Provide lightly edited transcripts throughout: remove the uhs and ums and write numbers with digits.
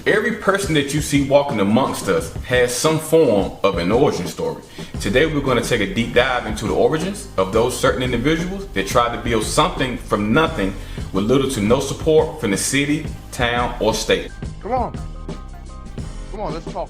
Every person that you see walking amongst us has some form of an origin story. Today we're going to take a deep dive into the origins of those certain individuals that tried to build something from nothing with little to no support from the city, town, or state. Come on, let's talk.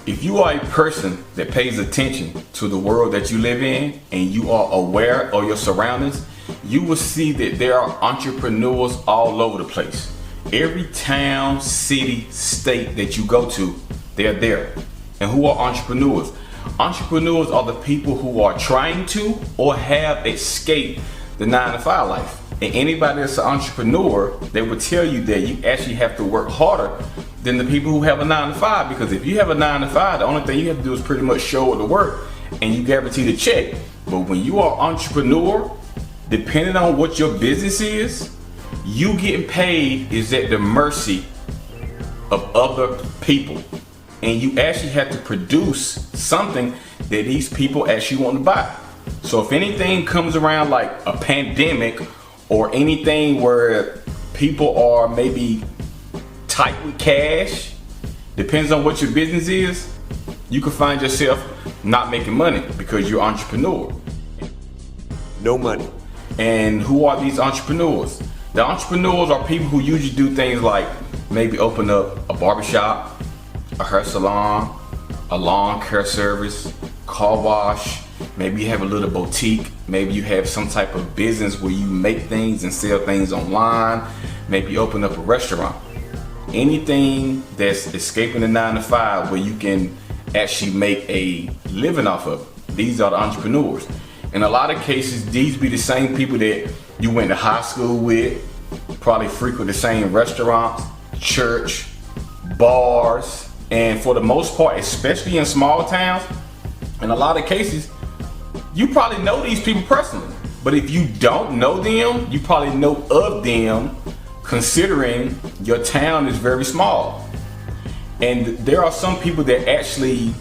If you are a person that pays attention to the world that you live in and you are aware of your surroundings, you will see that there are entrepreneurs all over the place. Every town, city, state that you go to, they're there. And who are entrepreneurs? Entrepreneurs are the people who are trying to or have escaped the 9-to-5 life. And anybody that's an entrepreneur, they will tell you that you actually have to work harder than the people who have a 9-to-5, because if you have a 9-to-5, the only thing you have to do is pretty much show up to work and you guarantee the check. But when you are an entrepreneur, depending on what your business is, you getting paid is at the mercy of other people. And you actually have to produce something that these people actually want to buy. So if anything comes around like a pandemic or anything where people are maybe tight with cash, depends on what your business is, you can find yourself not making money because you're an entrepreneur. No money. And who are these entrepreneurs? The entrepreneurs are people who usually do things like maybe open up a barbershop, a hair salon, a lawn care service, car wash. Maybe you have a little boutique. Maybe you have some type of business where you make things and sell things online. Maybe you open up a restaurant. Anything that's escaping the 9-to-5 where you can actually make a living off of it. These are the entrepreneurs. In a lot of cases, these be the same people that you went to high school with, probably frequent the same restaurants, church, bars, and for the most part, especially in small towns, in a lot of cases, you probably know these people personally. But if you don't know them, you probably know of them, considering your town is very small. And there are some people that actually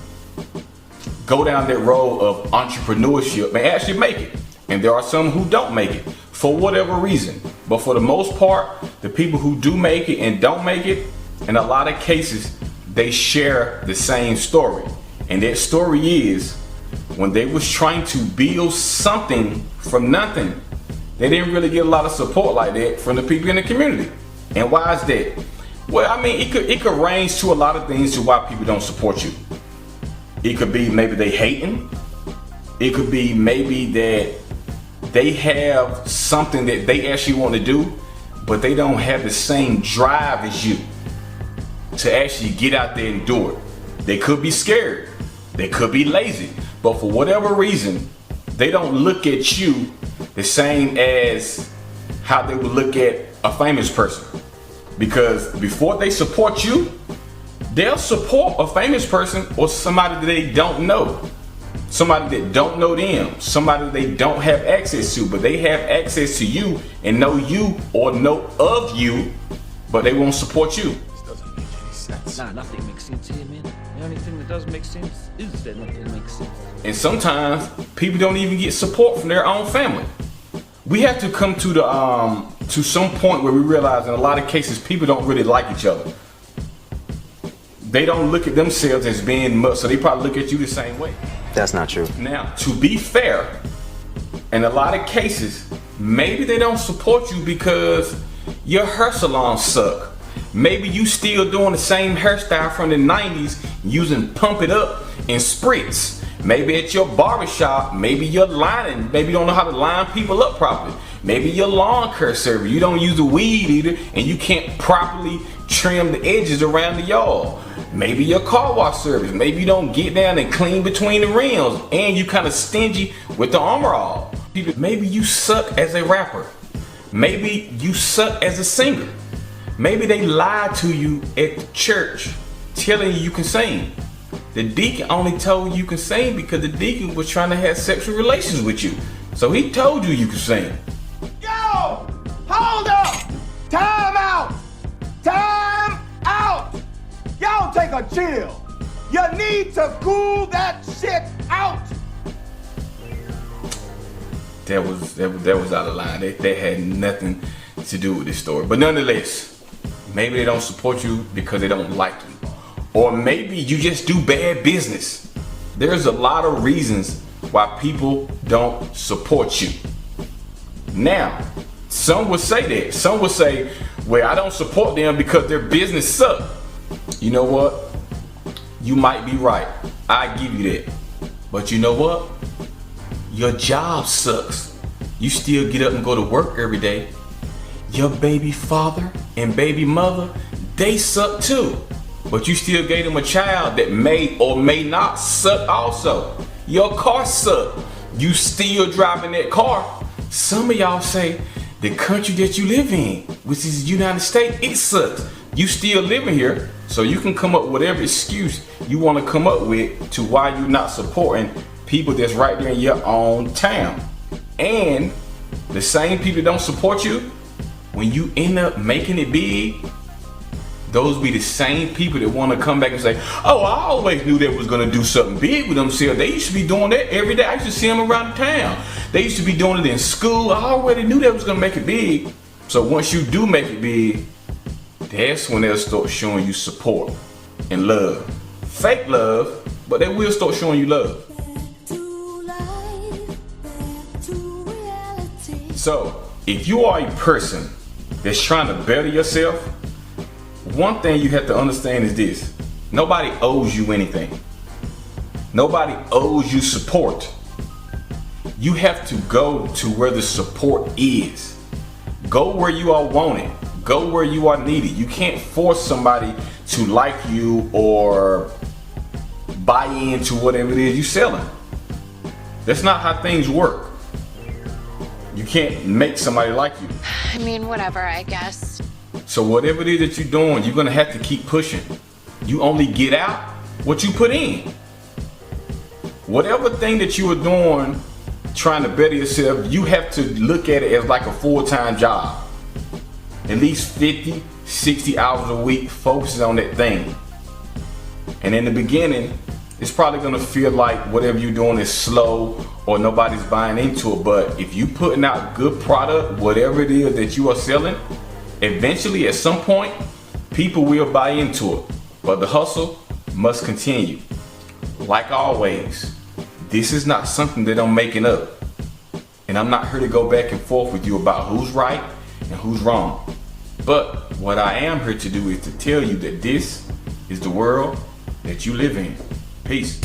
go down that road of entrepreneurship and actually make it. And there are some who don't make it for whatever reason. But for the most part, the people who do make it and don't make it, in a lot of cases, they share the same story. And that story is when they was trying to build something from nothing, they didn't really get a lot of support like that from the people in the community. And why is that? Well, I mean, it could range to a lot of things to why people don't support you. It could be maybe they hating. It could be maybe that they have something that they actually want to do, but they don't have the same drive as you to actually get out there and do it. They could be scared. They could be lazy. But for whatever reason, they don't look at you the same as how they would look at a famous person. Because before they support you, they'll support a famous person or somebody that they don't know. Somebody that don't know them. Somebody they don't have access to, but they have access to you and know you or know of you, but they won't support you. This doesn't make any sense. Nah, nothing makes sense here, man. The only thing that does make sense is that nothing makes sense. And sometimes people don't even get support from their own family. We have to come to to some point where we realize in a lot of cases people don't really like each other. They don't look at themselves as being much, so they probably look at you the same way. That's not true. Now, to be fair, in a lot of cases, maybe they don't support you because your hair salon suck. Maybe you still doing the same hairstyle from the 90s using Pump It Up and Spritz. Maybe at your barbershop, maybe you're lining, maybe you don't know how to line people up properly. Maybe your lawn care service, you don't use a weed eater and you can't properly trim the edges around the yard. Maybe your car wash service, maybe you don't get down and clean between the rims and you kind of stingy with the Armor All. Maybe you suck as a rapper. Maybe you suck as a singer. Maybe they lied to you at the church telling you can sing. The deacon only told you can sing because the deacon was trying to have sexual relations with you. So he told you you could sing. Yo! Hold up! Time out! Time out! Y'all take a chill. You need to cool that shit that was out of line. That had nothing to do with this story. But nonetheless, maybe they don't support you because they don't like you. Or maybe you just do bad business. There's a lot of reasons why people don't support you. Now, some would say that. Some would say, well, I don't support them because their business sucks. You know what? You might be right. I give you that. But you know what? Your job sucks. You still get up and go to work every day. Your baby father and baby mother, they suck too. But you still gave them a child that may or may not suck also. Your car sucks. You still driving that car. Some of y'all say the country that you live in, which is the United States, it sucks. You still living here, so you can come up with whatever excuse you want to come up with to why you're not supporting people that's right there in your own town. And the same people that don't support you, when you end up making it big, those be the same people that want to come back and say, oh, I always knew they was going to do something big with themselves. They used to be doing that every day. I used to see them around the town. They used to be doing it in school. I already knew they was going to make it big. So once you do make it big, that's when they'll start showing you support and love. Fake love, but they will start showing you love. So if you are a person that's trying to better yourself, one thing you have to understand is this: nobody owes you anything. Nobody owes you support. You have to go to where the support is. Go where you are wanted. Go where you are needed. You can't force somebody to like you or buy into whatever it is you're selling. That's not how things work. You can't make somebody like you. I mean, whatever, I guess. So whatever it is that you're doing, you're gonna have to keep pushing. You only get out what you put in. Whatever thing that you are doing, trying to better yourself, you have to look at it as like a full-time job. At least 50, 60 hours a week focuses on that thing. And in the beginning, it's probably gonna feel like whatever you're doing is slow or nobody's buying into it. But if you putting out good product, whatever it is that you are selling, eventually at some point, people will buy into it. But the hustle must continue. Like always, this is not something that I'm making up. And I'm not here to go back and forth with you about who's right and who's wrong. But what I am here to do is to tell you that this is the world that you live in. Peace.